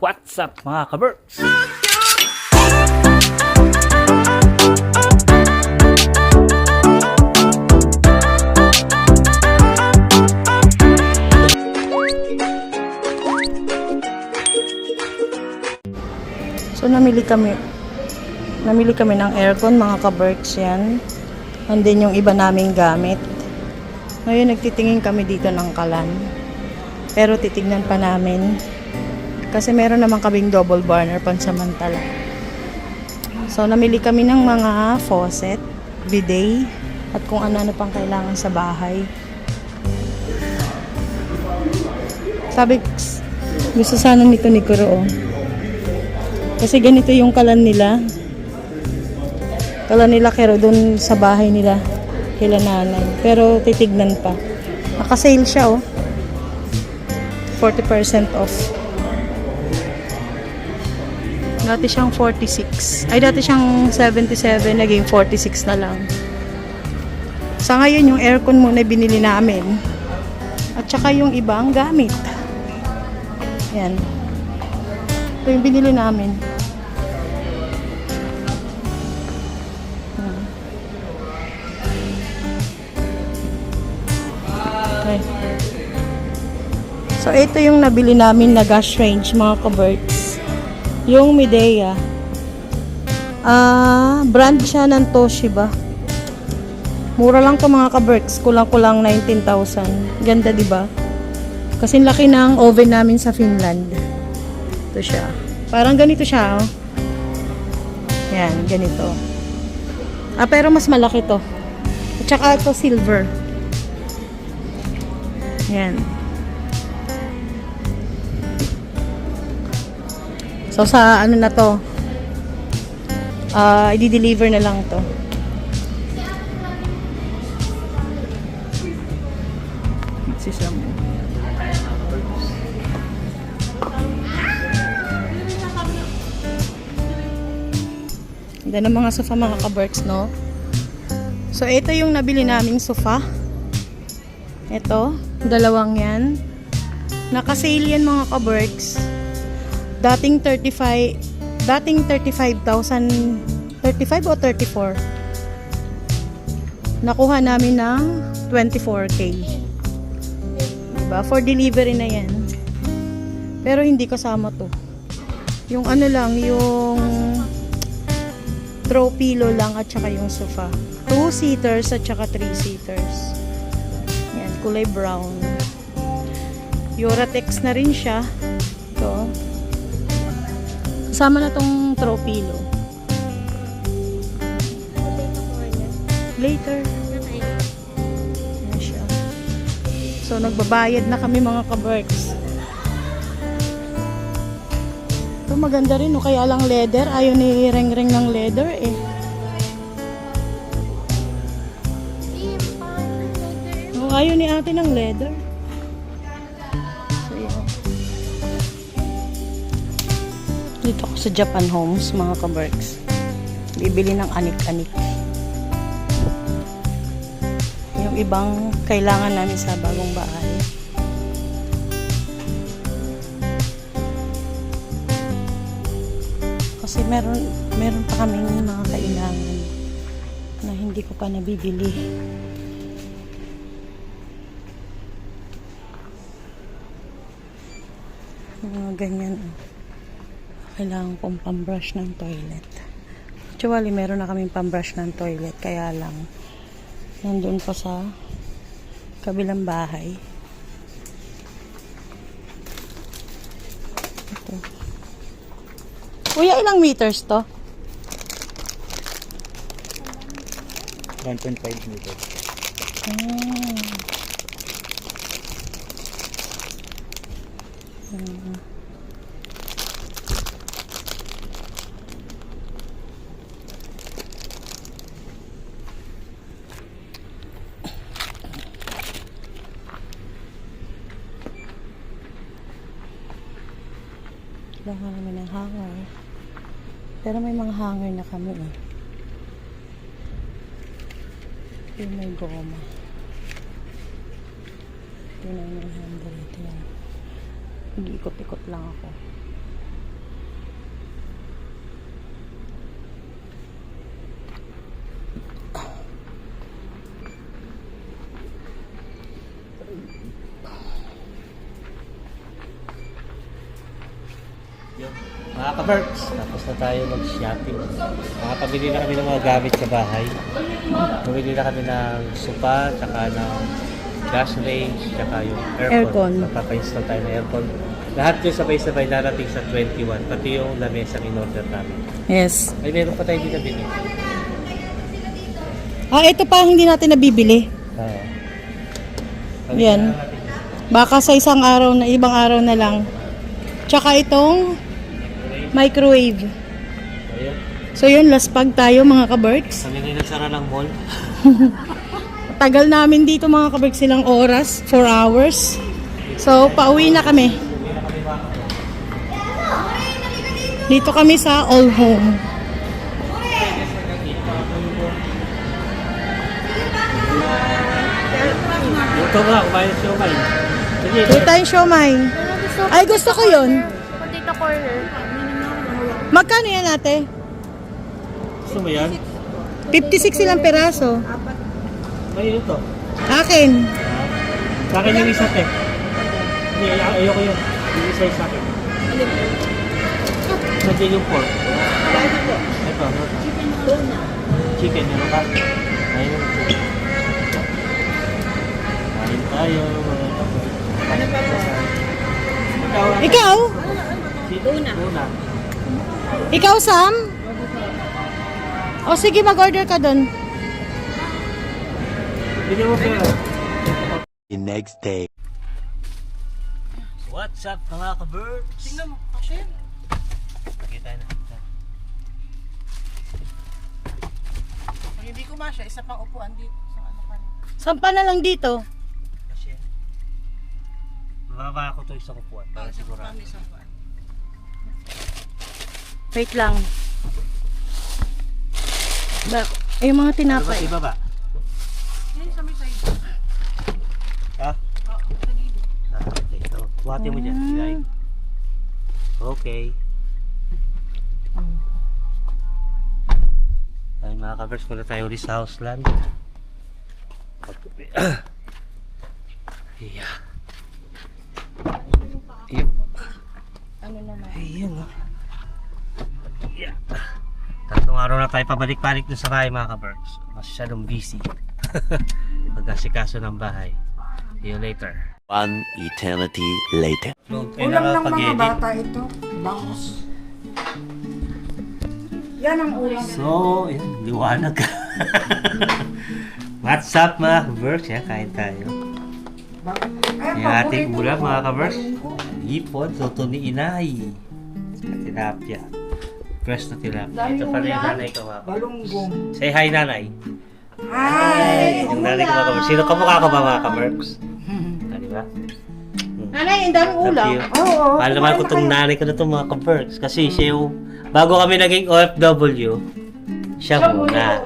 What's up mga ka-Berks? So namili kami ng aircon mga ka-Berks yan. And then yung iba naming gamit. Ngayon nagtitingin kami dito ng kalan. Pero titignan pa namin. Kasi meron naman kaming double burner pansamantala. So namili kami ng mga faucet, bidet, at kung ano-ano pang kailangan sa bahay. Sabi, gusto sana nito ni Kuro. Kasi ganito yung kalan nila. Kalan nila kero dun sa bahay nila. Kila nanay. Pero titignan pa. Naka-sale siya 40% off. Dati siyang 46. Ay, dati siyang 77. Naging 46 na lang. Sa ngayon, yung aircon muna binili namin. At saka yung ibang gamit. Yan. Ito yung binili namin. Okay. So, ito yung nabili namin na gas range, mga ka-Berks. Yung Midea. Brand siya ng Toshiba. Mura lang to mga ka-Berks. Kulang-kulang 19,000. Ganda, diba? Kasi laki ng oven namin sa Finland. Ito siya. Parang ganito siya, Yan, ganito. Pero mas malaki to. At saka ito silver. Yan. So, sa ano na to, i-deliver na lang to. Ganda ng mga sofa mga ka-Berks, no? So, ito yung nabili naming sofa. Ito, dalawang yan. Naka-sale yan mga ka-Berks. Dating 35,000, 35 o 34. Nakuha namin ng 24K. Diba? For delivery na yan. Pero hindi kasama to. Yung ano lang, yung throw pillow lang at saka yung sofa. 2-seaters at saka 3-seaters. Yan, kulay brown. Yoratex na rin siya. Ito. Kasama na tong throw pillow. Later. Yan siya. So, nagbabayad na kami mga ka-Berks. Ito maganda rin, no? Kaya lang leather. Ayaw ni Reng-Reng ng leather, No, ayaw ni ate ng leather. Dito ako sa Japan Homes, mga ka-Berks. Bibili ng anik-anik. Yung ibang kailangan namin sa bagong bahay. Kasi meron pa kaming mga kailangan na hindi ko pa nabibili. Mga ganyan. Kailangan kong pambrush ng toilet. Actually, meron na kaming pambrush ng toilet. Kaya lang, nandun pa sa kabilang bahay. Ito. Kuya, ilang meters to? 1.5 meters. Kailangan namin ng hanger. Pero may mga hanger na kami Yung may goma. Ito na yung handle ito yan. Nag-ikot-ikot lang ako. Mga ka-Berks, tapos na tayo mag-shopping. Nakapabili na kami ng mga gamit sa bahay. Bumili na kami ng sopa, tsaka ng gas range, tsaka yung aircon. Magpapa-install tayo ng aircon. Lahat yung sabay-sabay darating sa 21, pati yung lamesa in-order namin. Yes. Ay, meron pa tayo hindi nabili. Ito pa hindi natin nabibili. Yan. Baka sa isang araw na, ibang araw na lang. Tsaka itong microwave. Ayun. So yun, laspag tayo mga ka-Berks. Kami rin nagsara ng mall. Tagal namin dito mga ka-Berks, silang oras, 4 hours. So, pauwi na kami. Dito kami sa All Home. Ito nga, kumain ng siomay. Sige. Dito tayong siomay. Ay, gusto ko yun. Potato corner. Magkano yan ate? Gusto mo yan? 56 silang peraso. Ay, ito. Akin. Sa akin yung isa, te. Hindi, ayoko yun. Yung isa sa akin. Nandiyan yung pork. Ito, ano? Chicken, ano ka? Ayun. Kain tayo. Ano pa po? Ikaw? Tuna. Ikaw, Sam? O sige, mag-order ka dun. Bili mo pera. The next day. What's up mga ka-Berks? Tingnan mo, kasi. Nakita na. Pag hindi ko masya, isa pang upuan dito sa ano pa rin. Sampa na lang dito. Kasi, bababa ako to isang upuan para sigurado. Kami sa upuan. Wait lang. Yung mga tinapay. Iba ba? Yan sa may side. Ha? Oo, sa gilid. Okay, ito. Buhati mo dyan, Ilay. Okay. Ay mga ka-Berks, muna tayo ulit sa Houseland. Yeah. Yep. Ano naman? Ayun o. Yeah. Tatlong araw na tayo pabalik-balik doon sa bahay mga ka-Berks. Masyadong busy. Mag-asikaso ng bahay. See you later. One eternity later. Ulam ng mga bata ito. Bangus. Yan ang ulam. So, yun, liwanag. What's up mga ka-Berks? Yan, kain tayo. Yung ating ulam mga ka-Berks. Ipon, soto ni inay. Tilapia. Fresh na tilapia. Ito pala yung nanay ko mga ka-Berks. Balunggong. Say hi nanay. Hi! Yung nanay ko mga ka-Berks. Sino kamukha ko ba mga ka-Berks? Diba? Nanay, ang daming ulam. Oo. Mahal naman ko itong nanay ko na itong mga ka-Berks. Kasi siya yung, bago kami naging OFW, siya muna.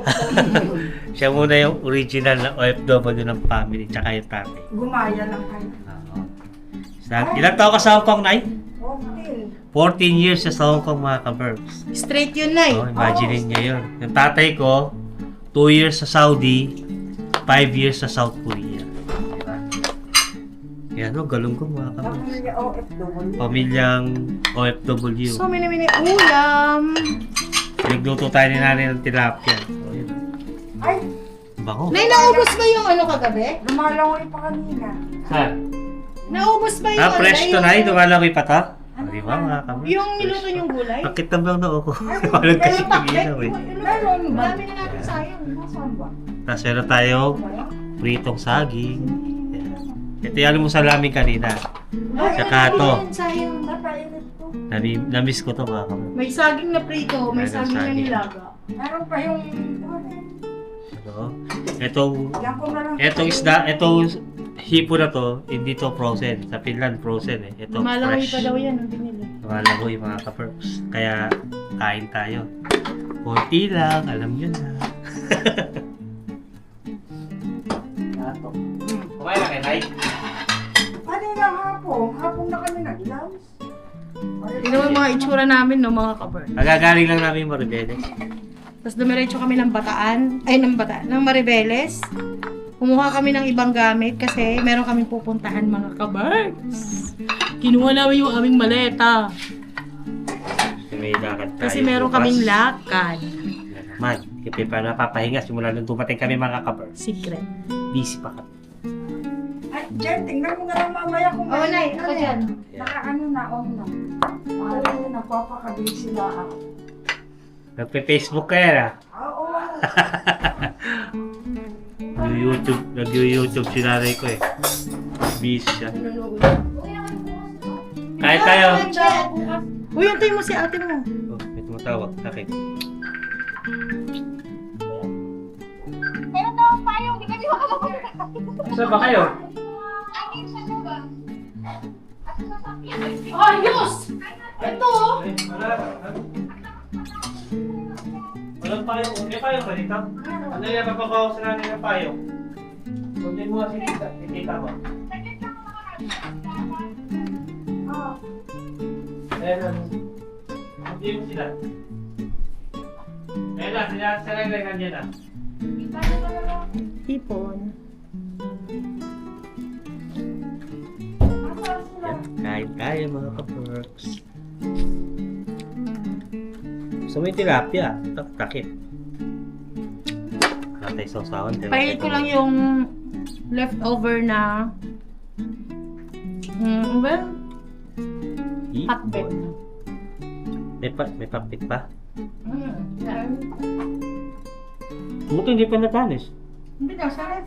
Siya muna yung original na OFW ng family, tsaka yung tatay. Gumaya lang kayo. Ilang taon ka sa Hong Kong, Nay? 14. 14 years sa Hong Kong mga ka-Berks. Straight yun, Nay. Oh, imagine niyo yun. Yung tatay ko, 2 years sa Saudi, 5 years sa South Korea. Diba? Yan o, galunggong mga ka-Berks. Pamilya OFW. Pamilyang OFW. So, mini-mini ulam. Nagluto tayo ni nanay ng tilapia. So, yun. Ay, Bango. Nay, naubos ba yung ano kagabi? lumalangoy pa kanina. Saan? Naubos ba yung Ah, fresh to na. Dumalangoy pa to? Di ba mga ka-Berks? Yung niluto yung gulay? Bakit tambang na ako? Walang kasi tinginaw eh. Meron ba? Dami na natin sayang. Nasaan ba? Tapos meron tayo pritong saging. Yan. Ito yung alam mo sa lamin kanina. Tsaka to. Sayang. Napainit ko. Namiss ko to mga ka-Berks. May saging na prito, may Meron saging na saging. nilaga. Meron pa yung... Ito. Itong Yan ko na lang. Etong isda, etong hipo na to, hindi to frozen. Sa Finland, frozen eh. Ito Lumalangoy fresh. pa daw yan, ang binili. Lumalangoy mga ka-Berks. Kaya, kain tayo. Kunti lang, alam nyo na. Kumain na kayo, Nay? Kanina hapon. Hapon na kami nag-lunch. Tingnan mo yung mga itsura namin, no, mga kabar. Magagaling lang namin yung Maribeles. Tapos dumiretso kami ng ng Maribeles. Kumuha kami ng ibang gamit kasi meron kaming pupuntahan mga kabars. Kinuha namin yung aming maleta. may lakad tayo. Kasi meron bukas. kaming lakad. Yan naman. Kasi pa napapahinga simula nung dumating kami mga kabar. Secret. Busy pa kami. Ay, Jen, tingnan mo na lang mamaya kung Oo, Nay. Ako dyan. Naka-ano na, on na. Parang na, napapakabisi na ako. Nagpe-Facebook kaya na. Oo. Nag-YouTube si nanay ko eh. Busy siya. Kahit tayo. Uy, antayin mo si ate mo. Oh, may tumatawag sa akin. Saan ba kayo? Ayos! Ito! Walang payo. May payo ba dito? Ano yan? Papagawa sa nanay ng payo. Kunin mo kasi tita. Tita ko. Ayan. Hindi mo sila. Ayan na. Sila nandiyan na. Hipon. Kain tayo mga ka-perks. So may tilapia. Takit. Katay sausawan. Pahingi ko lang yung leftover na well, hotbed. May papit pa. Buti hindi pa natanis. Hindi na, sarap.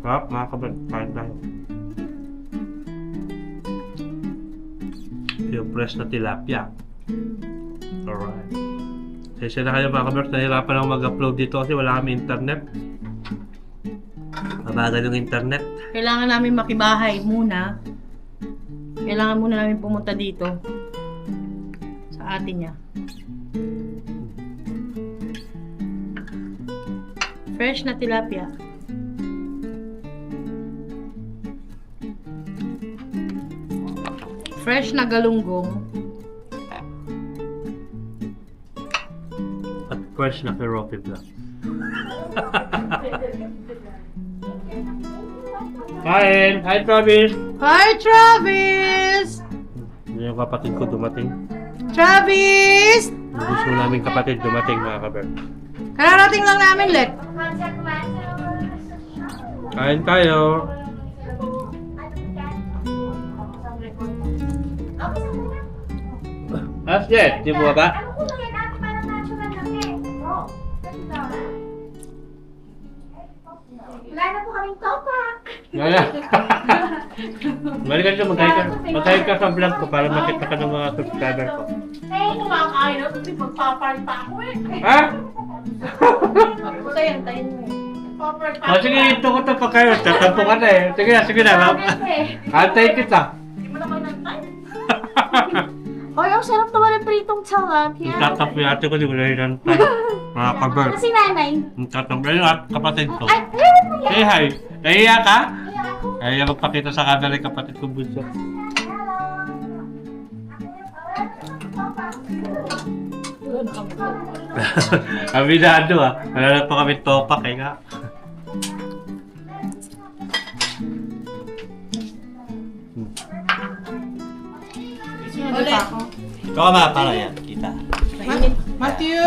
Kap, mga ka-perks. Kain tayo. Yung fresh na tilapia. Alright. Sesya na kayo mga ka-perks. Nahirapan ako mag-upload dito kasi wala kami internet. Mabagal yung internet. Kailangan namin makibahay muna. Kailangan muna namin pumunta dito. Sa atin niya. Fresh na tilapia. Fresh na galunggong. At fresh na Keropi Vlog. Kain! Hi Travis! Hi, Travis! Yung kapatid ko dumating. Travis! Yung gusto namin kapatid dumating mga kaber. Kararating lang namin, Let. Kain tayo! Asjet, di mo ba? Wala na po kaming topak. Wala. Balikan ka, mag-hype ka sa vlog ko para makita ka ng mga subscriber ko. Eh, kumakain na. Kasi magpaparta ako eh. Ha? Tayo, tayo mo. Paparta O sige, ito ko ito pa kayo. Tatampo ka na eh. Sige na. Antay kita. Hindi mo naman nantay. Oy, ang sarap naman ng pritong tsalap. Yung tatampo yung ate ko, di ko na hinantay. Mga kaber. Kasi nanay. Yung tatampo yung kapatid ko. Ay, ayun na yan. Say hi. Nahiya ka? Kaya ako. Nahiya magpakita sa camera yung kapatid ko bunso. Aminado ah. Wala na pa kami topak eh nga. Ulit. Ikaw ka para yan. Kita. Matthew!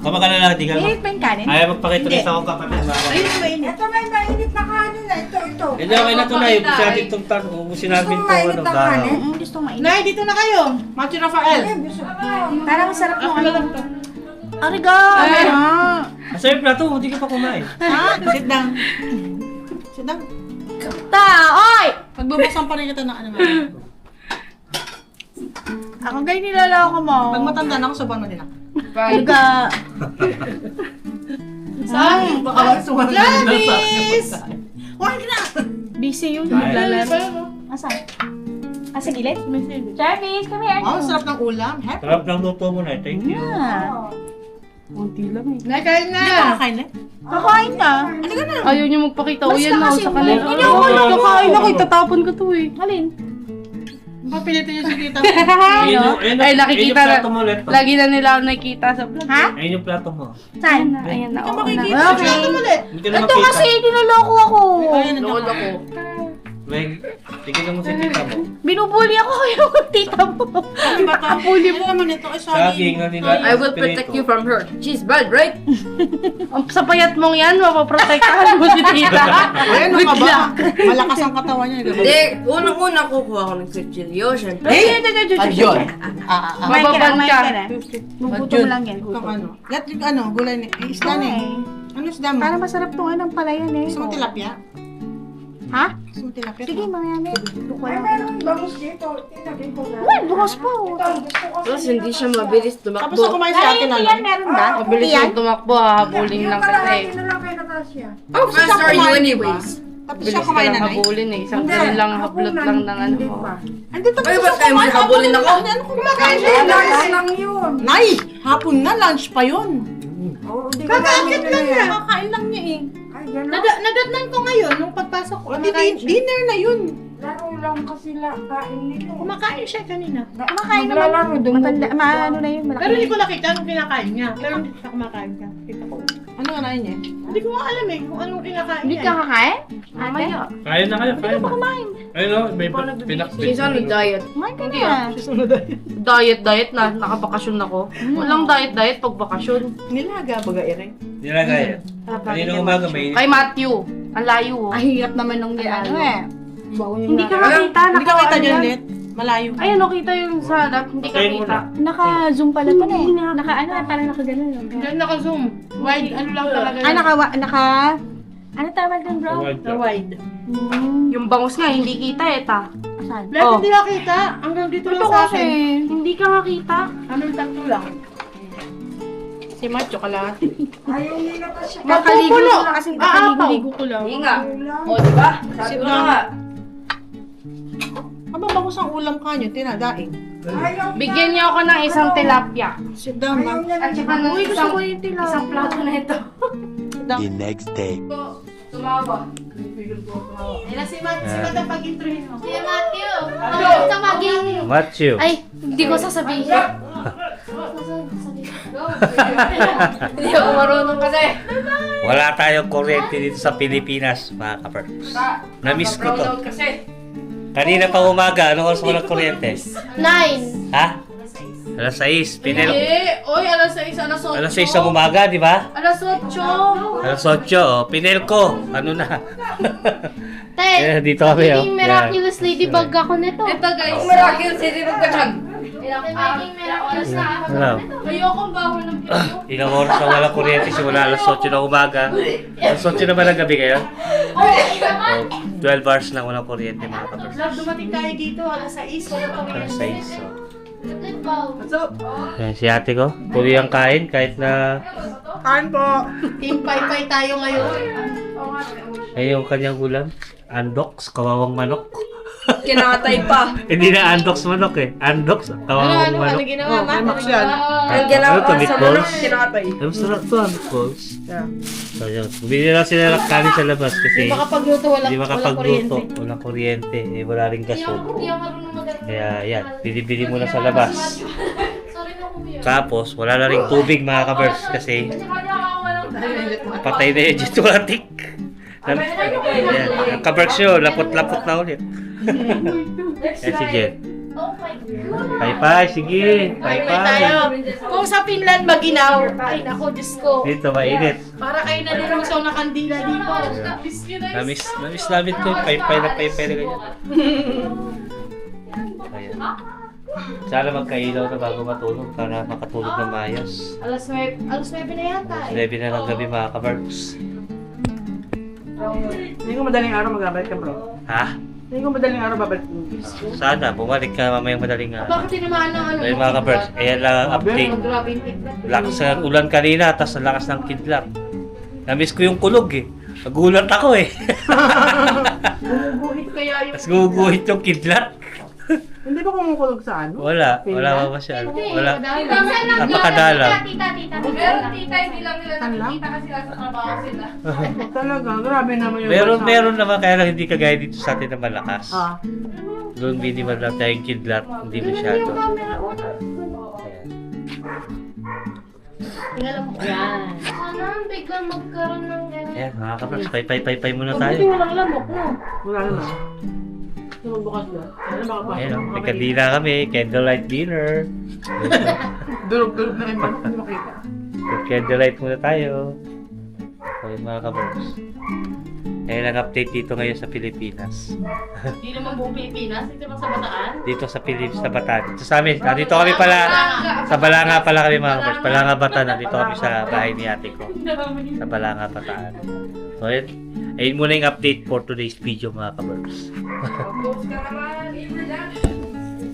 Tama ka na lang. Di ka Init pa yung kanin? Ayaw magpakita rin sa akong kapatid. Ayun ba init? Ito may mainit na kanin na. Ito. Hindi okay na ito na. Ubusin natin itong tanong. Ubusin natin Gusto mo itong mainit na kanin? Gusto mainit. Nay, dito na kayo. Matthew Rafael. Parang masarap mo Ako lang to. Ariga! Asa yung plato? Hindi ka pa kumain. Ha? Sit down. Sit down. Ta, oy! Pagbubuksan pa rin kita ng ano mo. Ako ganyan nilalako mo. Pag matanda na ako, sobrang mo din ako. Pagka... Saan? Baka magsuwan na din sa akin. Huwag ka na! Busy yung Ay. naglalaro. Asan? Ah, sa gilid? Jarvis, come here. Wow, sarap ng ulam. Happy. Sarap ng luto mo na. Thank you. Nakain na! Hindi ka kakain na? Kakain na. Ano ka na? Ayaw niya magpakita. O yan na, kasi sa kanila. hindi ako Kakain ako, itatapon ko to eh. Alin? Papilitin niyo si tita. Ay, nakikita na. Plato mo ulit. Lagi na nila ako nakikita sa vlog. Ha? Ayun yung plato mo. Saan? Ayan na, Ito oo na. makikita. Ito ulit. Hindi ka na Ito kasi, niloloko ako. Lolo ko. May Tignan mo si tita mo. Binubuli ako kayo tita mo. Ano ba ito? Puli mo naman ito. Ay, Saging na nila. I will protect you from her. She's bad, right? Sa payat mong yan, mapaprotektahan mo si tita. Ano ka ba? Malakas ang katawan niya. Hindi, unang-una kukuha ko ng kutsilyo, syempre. Ayun. Mababan ka. Bubuto mo lang yan. Itong ano. Lahat yung ano, gulay ni isda na eh. Ano isda mo? Para masarap tong anong palayan eh. Gusto mo tilapia? Ha? Gusto mo tilapia? Sige, mamaya na. Ay, meron bangus dito. Tinagay ko na. Uy, bukas po. Tapos hindi siya mabilis Tapos ako tumakbo. kumain si ate na lang. Meron ba? Mabilis yung tumakbo, hahabulin lang kasi. Kalahati na lang kay Natasha. How fast are you anyways? Tapos Bilis siya ka kumain lang na na. habulin eh. Isang tuloy lang hablot lang ng ano Hindi mo. pa. Hindi, tapos Ay, siya ba't kayo kumain. habulin ako? Ano kumakain siya? Lunch lang yun. Nay! Hapon na, lunch pa yun. Oo, hindi ko Kakakit namin lang na niya. yan. Kakain lang niya eh. Ay, gano'n. Nadatnan ko ngayon nung pagpasok ko. Dinner na yun. Laro lang kasi kain nila. Kumakain siya kanina. Kumakain naman. Maglalaro, Matanda, maano na yun. Pero hindi ko nakita nung kinakain niya. Pero hindi siya kumakain ka. Kita ko. Ano nga nain niya? Hindi ko nga alam eh kung anong kinakain Hindi niya. ka kakain? Mamaya. Kain na kayo, kain na. Kumain. Ayun o, may pinakbit. She's on a diet. Kumain ka Hindi na. Diet na. Nakabakasyon ako. Walang diet pag bakasyon. Nilaga baga ere. Nilagay. Kanina umaga may Kay Matthew. Ang layo oh. Ay, hirap naman nung ano eh. Hindi ka makita. Hindi ka kita dyan, Net? Malayo. Ayun, nakita yung sa lap. Hindi ka Patayin mo kita. na. Naka-zoom pala to eh. Naka ano, parang naka-ganon. Diyan naka-zoom. Wide, ano lang talaga. Ah, ano tawag doon bro? wide. Yung bangus nga, hindi kita eh ta. Saan? Lahat hindi nakita. Hanggang dito lang sa akin. Hindi ka makita. Anong tatlo lang? Si Macho kalahati. Ayaw ni Natasha. Kakaligo ko lang kasi kakaligo ko lang. Hindi nga. O, diba? Sabi ko na nga. Aba, bangus ang ulam ka niyo, tinadaing. Ayaw Bigyan niyo ako ng isang tilapia. Sit down, Ayaw ma'am. niya At saka ng isang plato na ito. The next day. Tumawa. Si Matt ang pag-introhin mo. Kuya Matthew, huwag ka maging... Matthew. Ay, hindi ko sasabihin. Hindi ako marunong kasi. Wala tayong kuryente dito sa Pilipinas, mga kaperks. Na-miss ko to. Brownout kasi. Kanina pa umaga, anong oras walang kuryente? 9. Ha? Alas 6. Pinel... Oy, alas 6, alas 8. Alas 6 ng umaga, di ba? Alas 8. Alas 8, oh. Pinel ko. Ano na? Te, Dito kami, oh. naging miraculous ladybug ako nito. Ito guys. Miracle City ng Kachan. Naging miraculous na ako Ano? nito. Ayokong baho ng pino. Ilang oras na walang kuryente, simula alas 8 ng umaga. Alas 8 na ba ng gabi kayo? Oh, 12 hours na walang kuryente, mga kaperks. Dumating tayo dito, alas 6. Alas 6, oh. Goodbye. Ayan, si ate ko. Puli ang kain kahit na Kain po. Team Paypay tayo ngayon. ay yung kanyang ulam. Andox, kawawang manok. Kinakatay pa. Hindi na andox manok eh. Andox, kawawang manok. ginawa Ay, Max yan. Ang ginawa Ano to, sa meatballs? manok, kinakatay. Ay, masarap to, meatballs. Yeah. So yun, bumili na sila ng kanin sa labas kasi Makapagluto, hindi makapagluto. Walang kuryente. Eh, wala rin Hindi gasol. ako marunong mag-alala. Kaya yan, bili-bili muna sa labas. Sorry na kumiyak. Tapos, wala na rin tubig mga kabers kasi patay na yung Jetuatic. Ang kabers yun, lapot-lapot na ulit. Yan si Jen. Oh my God. Pay-pay, sige. Pay-pay. Kung sa Finland maginaw, ay nako, Diyos ko. Dito, mainit. Para kayo nalulusaw na kandila dito. Namiss namin to. Pay-pay na ganyan. Ayan. Sana magkailaw na bago matulog para makatulog ng maayos. Alas 9 na yata. 11 na ng gabi mga kabers. Hindi ko madaling araw mag-abalik ka, bro. Ha? Hindi ko madaling araw babalik. Sana, bumalik ka mamayang madaling araw. Bakit tinamaan ng ano? Ayun mga kabers, ayan lang ang update. Grabe yung tignan. Lakas ng ulan kanina, tapos ang lakas ng kidlat. Namiss ko yung kulog eh. Nagulat ako eh. Guguhit kaya yung... Tapos guguhit yung kidlat. Hindi ba kumukulog sa ano? Wala pa masyado. Wala. Minsan lang Napakadalang. Tita. Pero tita, hindi lang nila nakikita kasi nasa trabaho sila. Talaga, grabe naman yung... Meron naman kaya lang hindi kagaya dito sa atin na malakas. Ah. Doon minimal lang tayong kidlat, hindi masyado. Ayan. Tingnan mo. Yan. Sana biglang magkaroon ng... Ayan, mga kapers, pay muna tayo. Buti walang lamok, no? Wala naman. Bukas na. Ano baka pa? Ayun, may kandila kami, candlelight dinner. Durog-durog na rin ba? Hindi makita. Candlelight muna tayo. So yun mga kabers. Ayun ang update dito ngayon sa Pilipinas. Hindi naman buong Pilipinas. Ito naman sa Bataan. Dito sa Philippines, sa Bataan. Dito sa amin, nandito kami pala. Sa Balanga pala kami mga kabers. Balanga Bataan, nandito kami sa bahay ni ate ko. Sa Balanga Bataan. So yun, ayun muna yung update for today's video mga kabers.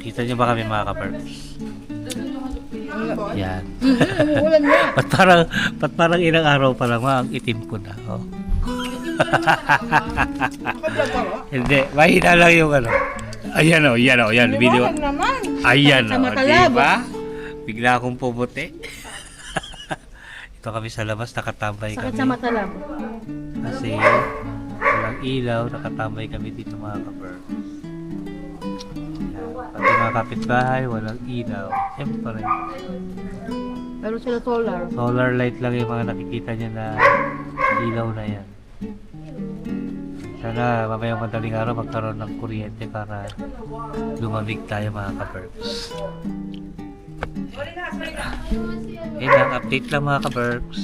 Kita nyo ba kami mga kabers? Yan. Ba't parang ilang araw pa lang ang itim ko na. Oh. Hindi, mahina lang yung ano. Ayan o, yan. Video. Ayan o, di ba? Bigla akong pubuti. Ito kami sa labas, nakatambay kami. Sakit sa mata lang. Kasi walang ilaw, nakatambay kami dito mga kabers. Pati mga kapitbahay, walang ilaw. Siyempre. Pero sila solar. Solar light lang yung mga nakikita niya na ilaw na yan. Sana mamayang madaling araw magkaroon ng kuryente para lumamig tayo mga ka-Berks. Yan ang update lang mga ka-Berks.